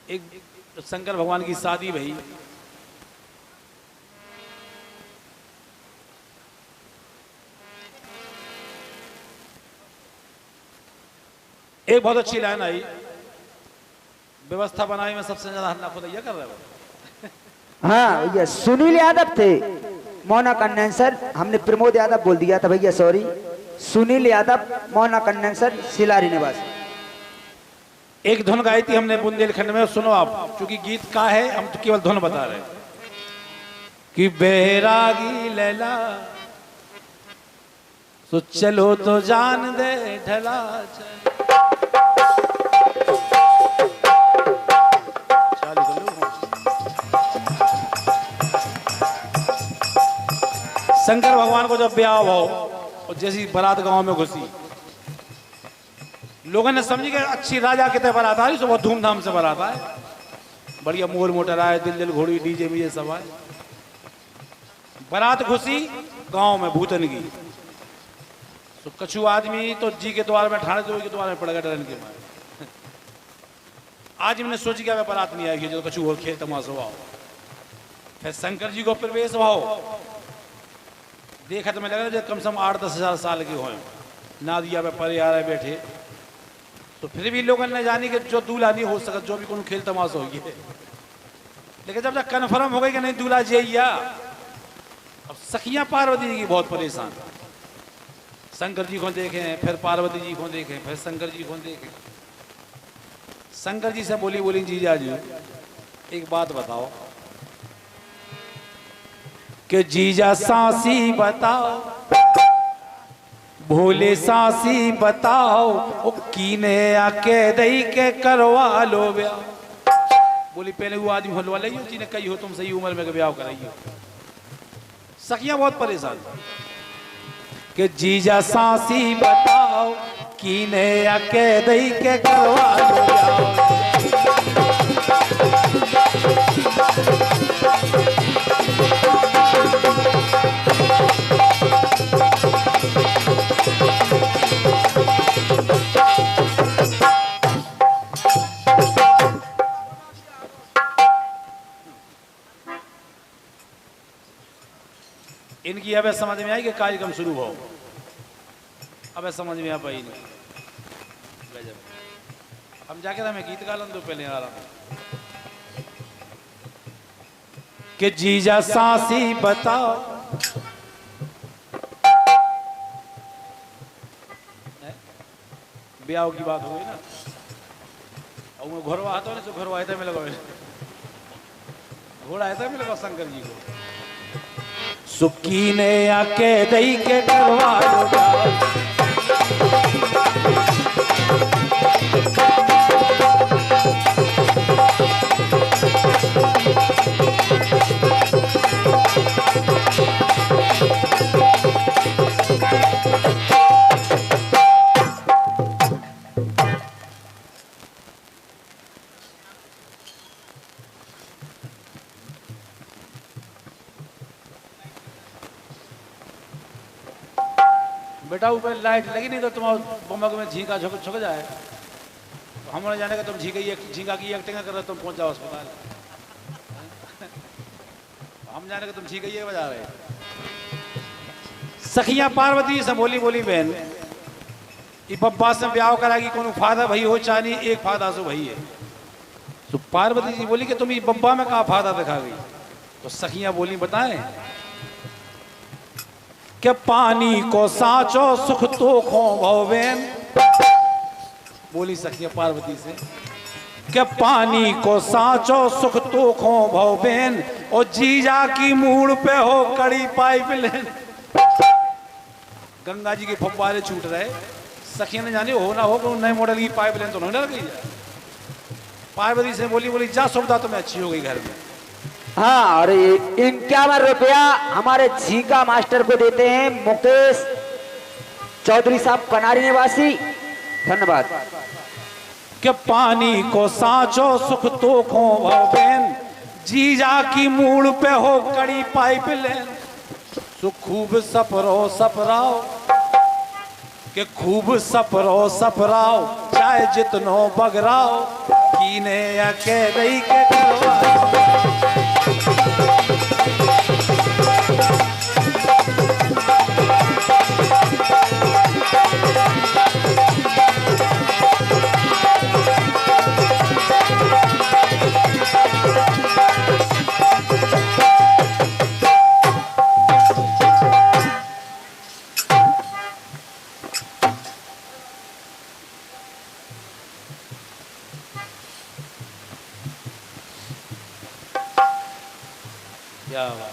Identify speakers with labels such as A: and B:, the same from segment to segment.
A: एक शंकर भगवान की शादी भई। एक बहुत अच्छी लाइन आई, व्यवस्था बनाई में सबसे ज्यादा हल्ला खुदैया कर रहे हो।
B: हाँ भैया सुनील यादव थे मोना कंडेंसर, हमने प्रमोद यादव बोल दिया था भैया, सॉरी। सुनील यादव मोना कंडेंसर सिलारी निवासी।
A: एक धुन गाई थी हमने बुंदेलखंड में, सुनो आप, क्योंकि गीत का है, हम तो केवल धुन बता रहे हैं कि बैरागी लैला तो चलो तो जान दे ढला शंकर भगवान को जब ब्याह हो और जैसी बारात गांव में घुसी, लोगों ने समझी कि अच्छी राजा के बारात आ रही, तो बहुत धूमधाम से बारात आए, बढ़िया मोर मोटर आए, दिल दिल घोड़ी डीजे मीजे सब आए। बारात घुसी गांव में भूतन की, तो कछु आदमी तो जी के द्वार में ठाणे के द्वार में पड़ गया डरन के मारे। आज हमने सोची कि बारात नहीं आएगी, जो कछु और खेल तमाशा आओ। फिर शंकर जी को प्रवेश भाव देखा तो मैं लग रहा कम से कम 8-10 हजार साल के हो, नादिया पे परे आ रहे बैठे, तो फिर भी लोगों ने जानी कि जो दूल्हा नहीं हो सकता, जो भी कोई खेल तमाशा होगी। लेकिन जब तक कन्फर्म हो गई कि नहीं दूल्हा जइया, अब सखियां पार्वती जी की बहुत परेशान, शंकर जी को देखें, फिर पार्वती जी को देखें, फिर शंकर जी को देखें। शंकर जी से बोली जीजा जी एक बात बताओ कि जीजा सांसी बताओ, भोले सांसी बताओ, ओ कीने आके दई के करवा लो ब्याह। बोली पहले वो आदमी होलवा लियो जिन्हें कही हो तुम सही उम्र में ब्याह कराइयो। सखियां बहुत परेशान कि जीजा सांसी बताओ, कीने आके दई के करवा लो ब्याह। इनकी अब समझ में आई कि कार्यक्रम शुरू हो, अब समझ में आ पाई नहीं। हम जाके मैं गीत गा लन तो पहले आ रहा कि जीजा सांसी बताओ, ब्याह की बात हो गई ना, और वो घरवा आता है, जो घरवा आया था मैं लगा, घोड़ा आया था मैं लगा शंकर जी को, सुखी ने आके दई के करवा लो। बेटा ऊपर लाइट लगी नहीं तो तुम बम्बक में झींका छुक जाए, तो हम जाने का तुम झींका की एक्टिंग कर रहे, तुम पहुंच जाओ अस्पताल। हम जाने का तुम झींका ये बजा रहे। सखियां पार्वती से बोली बहन ये बब्बा से ब्याह कराएगी, कौन फायदा भई हो चानी, एक फायदा सो भई है। तो पार्वती जी बोली कि तुम ये बब्बा में कहा फायदा दिखा गई, तो सखियां बोली बताएं कि पानी को साचो सुख तो खो भवेन। बोली सखिया पार्वती से कि पानी को साचो सुख तो खो भवेन, और जीजा की मूड पे हो कड़ी पाइपलाइन। गंगा जी के फव्वारे छूट रहे, सखिया ने जाने हो ना हो कि नए मॉडल की पाइपलाइन तो नहीं डर गई। पार्वती से बोली जा सुविधा तुम्हें अच्छी हो गई घर में।
B: हाँ, और 51 रुपया हमारे झीका मास्टर को देते हैं मुकेश चौधरी साहब, कनारी निवासी, धन्यवाद।
A: कि पानी को साचो सुख तो खो भवेन, जीजा की मूड पे हो कड़ी पाइपलाइन। सो खूब सपरो सपराओ, कि खूब सपरो सपराओ, चाहे जितनो बगराओ, कीने अकेले के करवा क्या बात।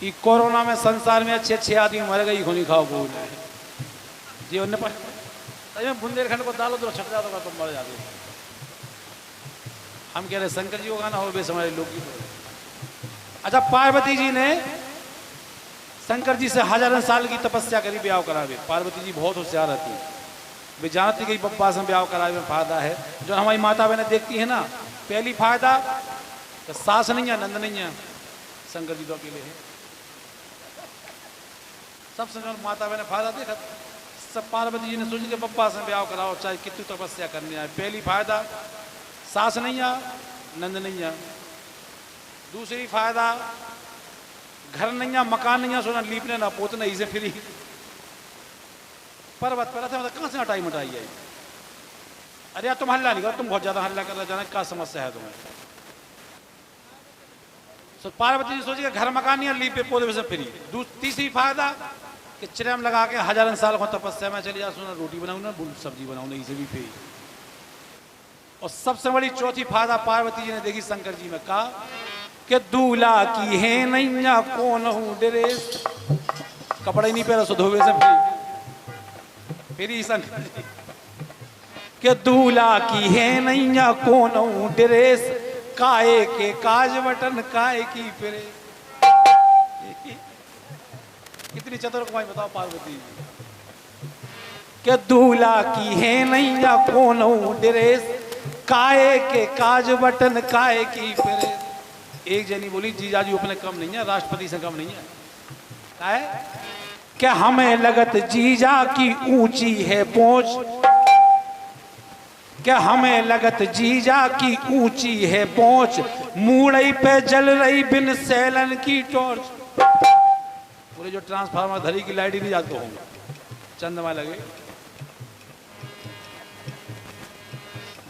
A: ये कोरोना में संसार में अच्छे अच्छे आदमी मर गई खूनी खाओ को जी उन्हें पर बुंदेलखंड को डालो तो छट जाता तो मर जाते। हम कह रहे शंकर जी को गाना हो बेस हमारे लोग। अच्छा पार्वती जी ने शंकर जी से हजारों साल की तपस्या करी ब्याह करावे। पार्वती जी बहुत होशियार रहती है, वे जानती कि बप्पा से ब्याह करावे में फायदा है। जो हमारी माता बहनें देखती है ना, पहली फायदा तो सास नहीं है नंद नहीं है, शंकर जी तो अकेले हैं। सबसे जो माता बहने फायदा देखा सब पार्वती जी ने सोची कि बप्पा से ब्याह कराओ चाहे कितनी तपस्या करनी है। पहली फायदा सास नहीं है नंद नहीं है। दूसरी फायदा घर नहीं है मकान नहीं है, सोना लीपने ना पोतने इसे फ्री। पर्वत पर मतलब कहाँ से हटाई मटाई है। अरे यार तुम हल्ला नहीं करो, तुम बहुत ज्यादा हल्ला कर रहे जाना, क्या समस्या है तुम्हें। तो पार्वती जी सोची कि घर मकान नहीं है लीपे पोते से फ्री। तीसरी फायदा कि चिरम लगा के हजारों साल को तपस्या में चली जा, सोना रोटी बनाऊ ना सब्जी बनाऊ ना इसे भी फ्री। और सबसे बड़ी चौथी फायदा पार्वती जी ने देखी शंकर जी में, कहा कि दूल्हा की है नैया कौन हूं ड्रेस, कपड़े नहीं पहना सो धोवे से फिर शंकर जी के दूल्हा की है नैया कौन हूं ड्रेस, काए के काज बटन काए की फिरे। कितनी चतुर कमाई बताओ पार्वती जी के दूल्हा की है नैया कौन हूं ड्रेस, काए के काज बटन काए की फिरे। एक जनी बोली जीजाजी अपने कम नहीं है, राष्ट्रपति से कम नहीं है। काहे क्या हमें लगत जीजा की ऊंची है पहुंच, क्या हमें लगत जीजा की ऊंची है पहुंच, मूड़ई पे जल रही बिन सैलन की टॉर्च। बोले जो ट्रांसफार्मर धरी की लाइट ही नहीं जाते होंगे, चंद्रमा लगे।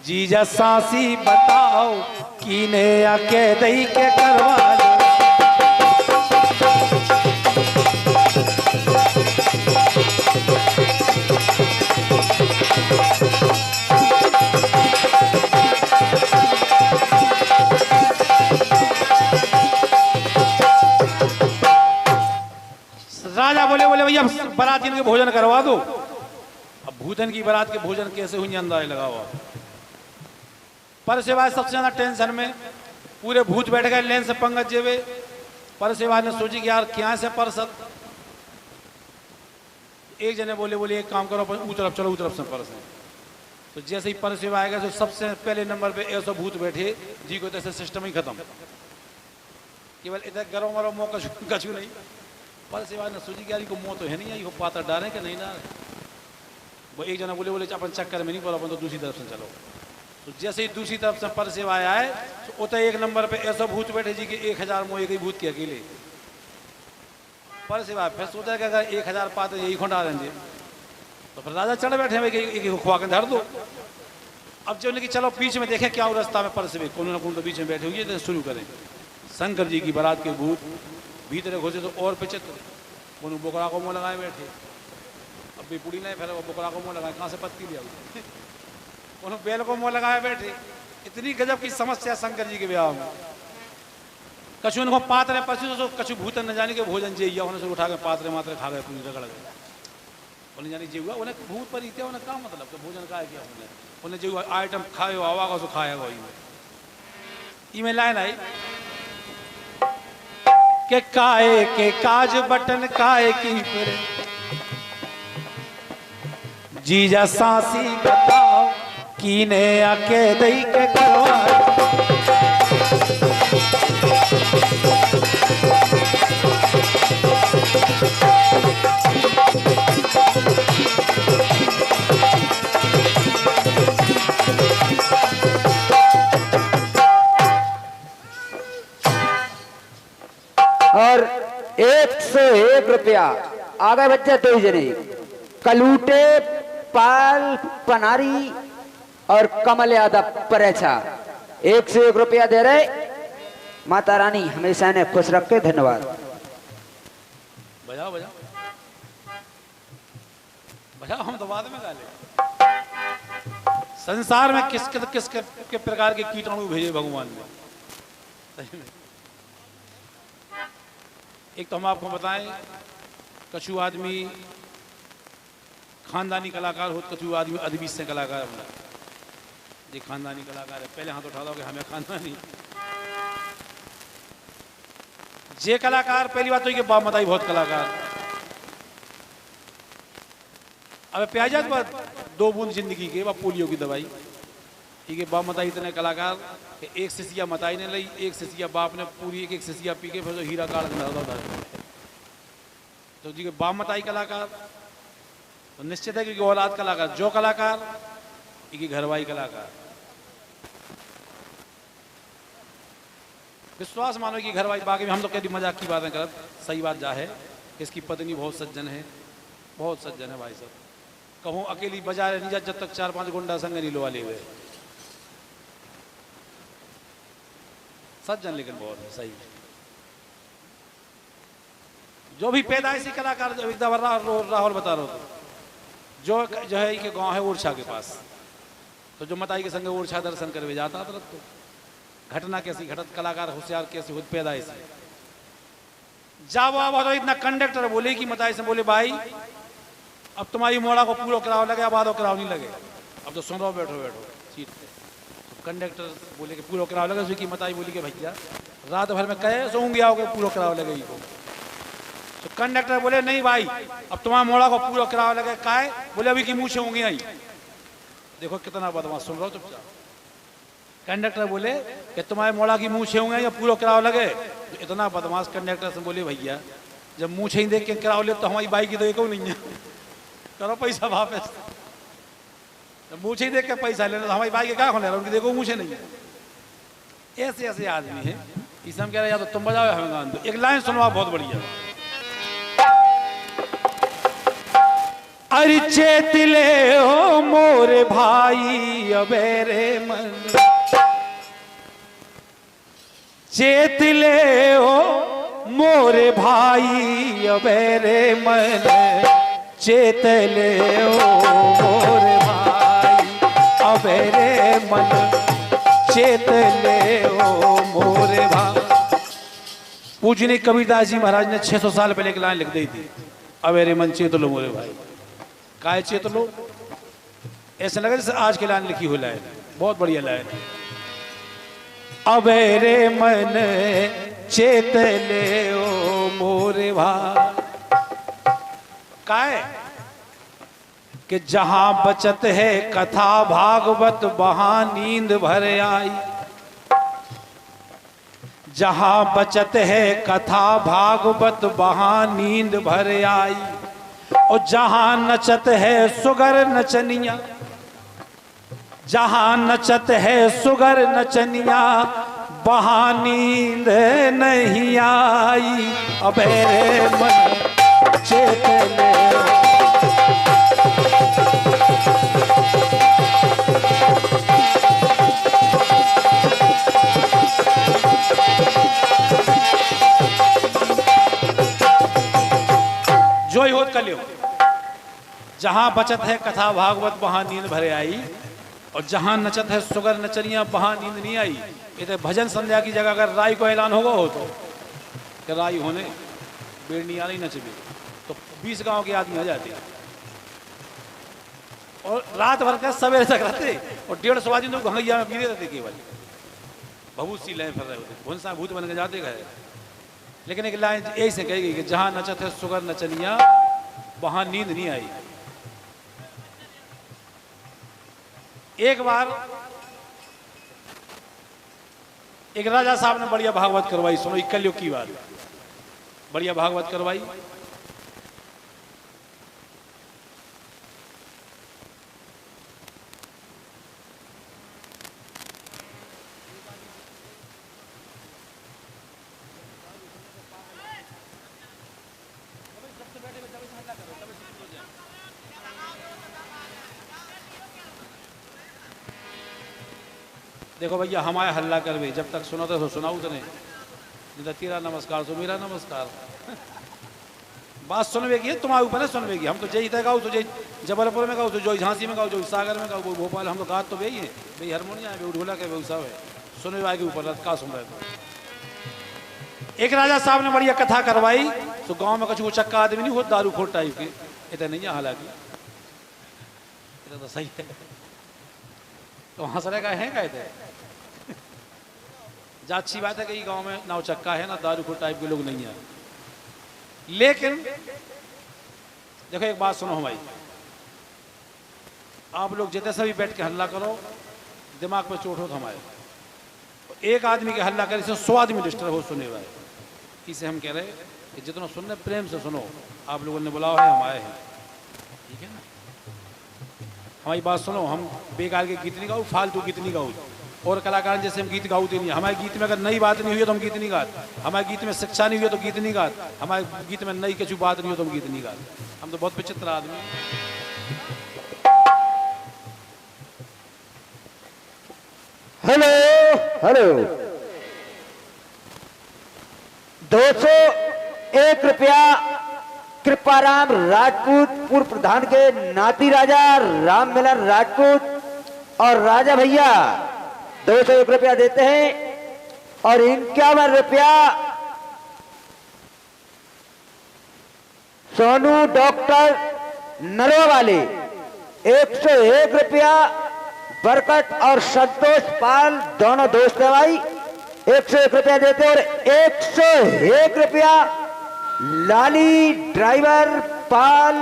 A: जीजा सासी बताओ कीने आके दही के करवा लो। राजा बोले भैया बाराती के भोजन करवा दो। अब भूतन की बारात के भोजन कैसे हुई अंदाजा लगाओ। पर सेवा सबसे ज्यादा टेंशन में पूरे भूत बैठ गए लेन से पंगत जेवे। पर सेवा ने सोची कि यार क्या से परसत। एक जने बोले एक काम करो ऊ तरफ चलो ऊ तरफ से परस। तो जैसे ही पर सेवा आएगा तो सबसे पहले नंबर पे ऐसा भूत बैठे जी को तैसे सिस्टम ही खत्म, केवल इधर गरो मरो मोह कछु नहीं। पर सेवा ने सोची कि यार को मोह तो है नहीं आई, पात्र डाले कि नहीं डाले। वो एक जना बोले अपन चक्कर में नहीं पड़ा, अपन तो दूसरी तरफ से चलो। तो जैसे ही दूसरी तरफ से पर सेवा आए तो उतर एक नंबर पे ऐसा भूत बैठे जी कि 1000 मोह एक ही भूत के अकेले। पर सेवा फिर सोचा कि अगर 1000 पाते यही खोटा देंगे तो फिर राजा चढ़ बैठे हैं एक खुआ के धर दो। अब जो कि चलो बीच में देखें क्या रास्ता में पर सेवे कौन ना कौन तो बीच में बैठे हुए तो शुरू करें। शंकर जी की बारात के भूत भीतर घुसे तो और विचित्र, कौन बोकरा को मुँह लगाए बैठे। अब भी पूरी नहीं फैला वो बोकरा को मुँह लगाए, कहाँ से पत्ती लिया उन्होंने बैल को मुँह लगाए बैठे। इतनी गजब की समस्या शंकर जी के ब्याह में। कछु उनको पात्र पशु तो कछु भूत न जाने के भोजन जे उन्हें से उठा के पात्र मात्र खा गए पूरी रगड़ गए। उन्हें जानी जे हुआ उन्हें भूत पर इतने उन्हें क्या मतलब कि भोजन का किया उन्हें जो आइटम खाए हवा का सो खाया वही में लाइन आई के काए के काज बटन काए की फिरे। जीजा सासी बताओ कीने आके दही के करवा।
B: रुपया। आगे बच्चे 2 जने कलूटे पाल पनारी और कमल यादव परेछा 1 से 1 रुपया दे रहे। माता रानी हमेशा इन्हें खुश रखे। धन्यवाद।
A: बजाओ बजाओ बजाओ, हम तो बाद में गा ले। संसार में किस के प्रकार के कीटाणु भेजे भगवान ने। सही में। एक तो हम आपको बताएं, कछु आदमी खानदानी कलाकार हो, कछु आदमी अदबी से कलाकार बना। ये खानदानी कलाकार है, पहले हाथ उठा दो कि हमें खानदानी। जे कलाकार पहली बात तो ये बाप मताई बहुत कलाकार। अब प्याजात बात 2 बूंद जिंदगी के बाप पोलियो की दवाई। ठीक है, बाप मताई इतने कलाकार कि 1 सिसिया मताई ने ली, 1 सिसिया बाप ने पूरी 1 सिसिया पी के फिर तो हीरा काट था। तो जी के बाप मताई कलाकार तो निश्चित है कि औलाद कलाकार, जो कलाकार की घरवाई कलाकार। विश्वास मानो कि घरवाई। बाकी में हम तो कभी मजाक की बातें कर, सही बात जा है कि इसकी पत्नी बहुत सज्जन है, बहुत सज्जन है भाई साहब। कहूँ अकेली बाजार नहीं जा जब तक 4-5 गुंडा संग नहीं लो ले हुए। सज्जन लेकिन बहुत है, सही। जो भी पैदाइशी कलाकार, जो एकदम राहुल बता रहा हूँ, जो है कि गांव है ओरछा के पास, तो जो मताई के संग ओरछा दर्शन करवे जाता था। तो घटना कैसी घटत, कलाकार होशियार कैसे हो पैदाइशी। जब अब इतना कंडक्टर बोले कि मताई से बोले भाई अब तुम्हारी मोड़ा को पूरा कराव लगे, अब आधो कराव नहीं लगे, अब तो सुन रहो, बैठो बैठो सीट पे। तो कंडक्टर बोले कि पूरा कराव लगे। उसकी मताई बोली कि भैया रात भर में कहे सोऊंगी आओगे पूरा कराव लगे को। तो कंडक्टर बोले नहीं भाई अब तुम्हारा मोड़ा को पूरा कराव लगे। काहे? बोले अभी की मुँह से होंगी आई। देखो कितना बदमाश, सुन रहा हो चुपचाप। कंडक्टर बोले कि तुम्हारे मोड़ा की मुँह छेऊंगे या पूरा कराव लगे। तो इतना बदमाश कंडक्टर से बोले भैया जब मुँह छे देख के कराव ले तो हमारी बाइक की तो एक नहीं है, करो पैसा वापस। जब मुँह छे देख के पैसा ले तो हमारी बाइक के क्या खोले उनकी देखो मुँह छे नहीं है। ऐसे ऐसे आदमी है। इसे हम कह रहे या तो तुम बजाओ हमें गान दो। एक लाइन सुनवा बहुत बढ़िया। अरे चेतले हो मोरे भाई अबेरे मन, चेतले हो मोरे भाई अबेरे मन, चेतले हो मोरे भाई अबेरे मन, चेतले हो मोरे भाई। पूजनीय कबीरदास जी महाराज ने 600 साल पहले एक लाइन लिख दी थी, अबेरे मन चेतलो मोरे भाई। काय चेतलो, ऐसा लगा जैसे आज की लाइन लिखी हुई लाइन, बहुत बढ़िया लाइन। अबेरे मन चेतले ओ मोरे भाई। काय कि जहां बचत है कथा भागवत वहां नींद भर आई। जहां बचत है कथा भागवत वहां नींद भर आई। और जहां नचत है सुगर नचनिया, जहां नचत है सुगर नचनिया, वहां नींद नहीं आई। अबेरे मन चेतले जो ही होत कलियो। जहां बचत है कथा भागवत वहां नींद भरे आई। और जहां नचत है सुगर नचनिया वहां नींद नहीं आई। ये तो भजन संध्या की जगह अगर राय को ऐलान होगा हो तो कि राय होने बेड़नी आ रही नचबी तो 20 गांव के आदमी आ जाते और रात भर का सवेरे तक रहते और 150 आदमी तो घंगैया में पीते रहते केवल। बहुत सी लाइन फिर रहे होते, भुनसा भूत बन के जाते गए। लेकिन एक लाइन ऐसे कही गई कि जहां नचत है सुगर नचनिया वहां नींद नहीं आई। एक बार एक राजा साहब ने बढ़िया भागवत करवाई, सुनो कलयुग की बात, बढ़िया भागवत करवाई। देखो भैया हमारे हल्ला कर भी जब तक सुनो तो सुनाऊ तो नहीं, तेरा नमस्कार सो मेरा नमस्कार। बात सुनवे की है, तुम्हारे ऊपर है सुनवे की। हम तो जय गाओ तो जय जबलपुर में गाओ तो जो झांसी में गाओ, जो सागर में गाओ, भोपाल हम तो गा तो वही है भाई, हारमोनिया है, ढोलक है, सब है, सुनवे वाले के ऊपर का सुन रहे। एक राजा साहब ने बढ़िया कथा करवाई तो गांव में कछु चक्का आदमी नहीं हो दारू खोट टाइप के, इतना नहीं है हालांकि, इतना तो सही है। तो हंसने का है कहते जा अच्छी बात है कि गांव में ना चक्का है ना दारू खोट टाइप के लोग नहीं है। लेकिन देखो एक बात सुनो भाई, आप लोग जितने सभी बैठ के हल्ला करो दिमाग पे चोट हो तो हमारे, एक आदमी के हल्ला करे से 100 आदमी डिस्टर्ब हो सुने हुए। इसे हम कह रहे कि जितना सुनने प्रेम से सुनो, आप लोगों ने बुलाओ है हम आए हैं, ठीक है ना। हमारी बात सुनो, हम बेकार के गीत नहीं गाओ, फालतू गीत नहीं गाओ, और कलाकार जैसे हम गीत गाते नहीं। हमारे गीत में अगर नई बात नहीं हुई तो हम गीत नहीं गाते, हमारे गीत में शिक्षा नहीं हुई तो गीत नहीं गाते, हमारे गीत में नई कुछ बात नहीं हो तो हम गीत नहीं गाते। हम तो बहुत विचित्र आदमी।
B: हेलो हेलो, 201 रुपया कृपाराम राजपूत पूर्व प्रधान के नाती राजा राम मिलन राजपूत और राजा भैया 201 रुपया देते हैं। और 51 रुपया सोनू डॉक्टर नरवा वाले, 101 रुपया बरकत और संतोष पाल दोनों दोस्त है भाई, 101 रुपया देते। और 101 रुपया लाली ड्राइवर पाल